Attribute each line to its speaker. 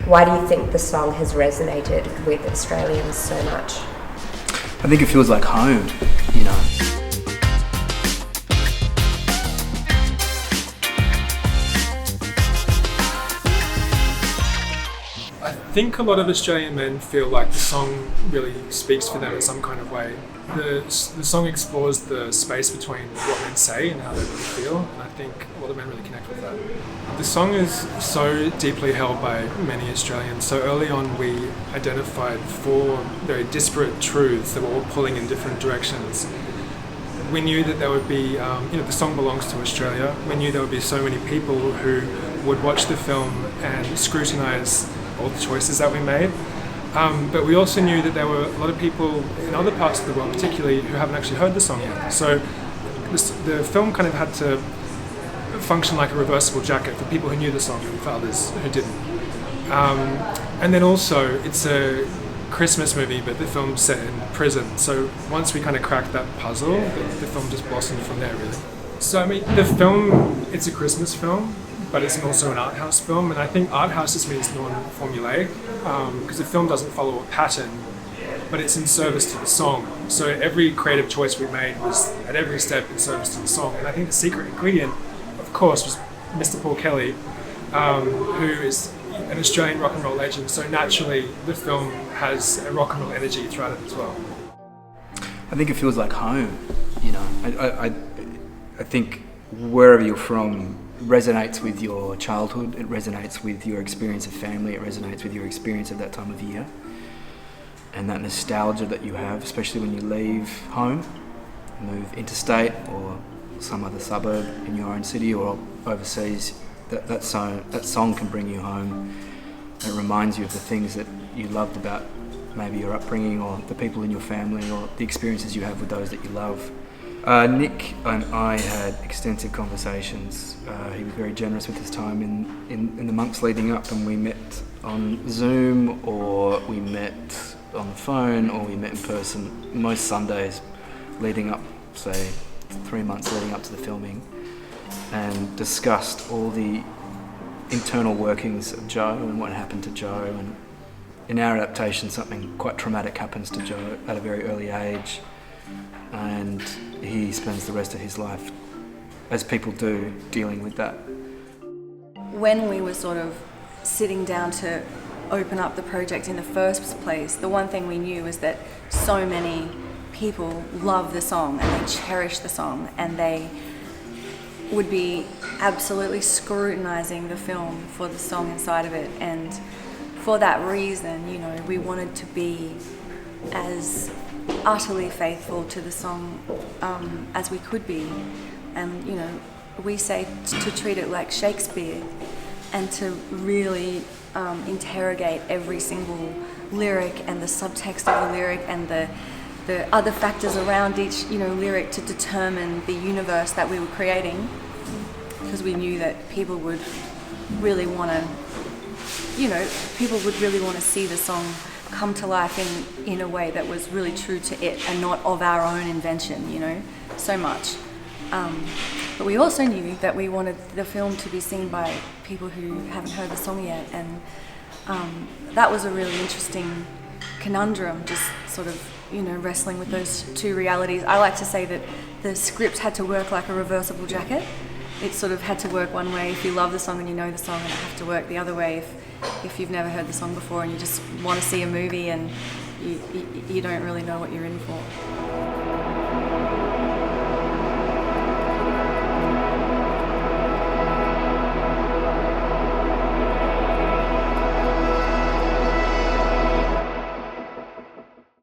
Speaker 1: Why do you think the song has resonated with Australians so much?
Speaker 2: I think it feels like home, you know.
Speaker 3: I think a lot of Australian men feel like the song really speaks for them in some kind of way. The song explores the space between what men say and how they really feel, and I think a lot of men really connect with that. The song is so deeply held by many Australians. So early on we identified four very disparate truths that were all pulling in different directions. We knew that there would be, the song belongs to Australia. We knew there would be so many people who would watch the film and scrutinise all the choices that we made. But we also knew that there were a lot of people in other parts of the world particularly who haven't actually heard the song yet. So the film kind of had to function like a reversible jacket for people who knew the song and for others who didn't. And then also it's a Christmas movie, but the film's set in prison. So once we kind of cracked that puzzle, the film just blossomed from there really. So I mean, the film, it's a Christmas film, but it's also an art house film, and I think art house just means non-formulaic, because the film doesn't follow a pattern, but it's in service to the song. So every creative choice we made was at every step in service to the song, and I think the secret ingredient, of course, was Mr. Paul Kelly, who is an Australian rock and roll legend, so naturally the film has a rock and roll energy throughout it as well.
Speaker 2: I think it feels like home, you know. I think wherever you're from resonates with your childhood, it resonates with your experience of family, it resonates with your experience of that time of year. And that nostalgia that you have, especially when you leave home, move interstate or some other suburb in your own city or overseas, that song can bring you home. It reminds you of the things that you loved about maybe your upbringing or the people in your family or the experiences you have with those that you love. Nick and I had extensive conversations. He was very generous with his time in the months leading up, and we met on Zoom or we met on the phone or we met in person most Sundays leading up, say 3 months leading up to the filming, and discussed all the internal workings of Joe and what happened to Joe. And in our adaptation, something quite traumatic happens to Joe at a very early age, and he spends the rest of his life, as people do, dealing with that.
Speaker 4: When we were sort of sitting down to open up the project in the first place, the one thing we knew was that so many people love the song and they cherish the song, and they would be absolutely scrutinizing the film for the song inside of it. And for that reason, you know, we wanted to be as utterly faithful to the song as we could be. And you know, we say to treat it like Shakespeare and to really interrogate every single lyric and the subtext of the lyric and the other factors around each, you know, lyric to determine the universe that we were creating, because we knew that people would really want to, see the song come to life in a way that was really true to it and not of our own invention, you know, so much. But we also knew that we wanted the film to be seen by people who haven't heard the song yet, and that was a really interesting conundrum, just sort of, you know, wrestling with those two realities. I like to say that the script had to work like a reversible jacket. It sort of had to work one way if you love the song and you know the song, and it had to work the other way if you've never heard the song before and you just want to see a movie and you don't really know what you're in for.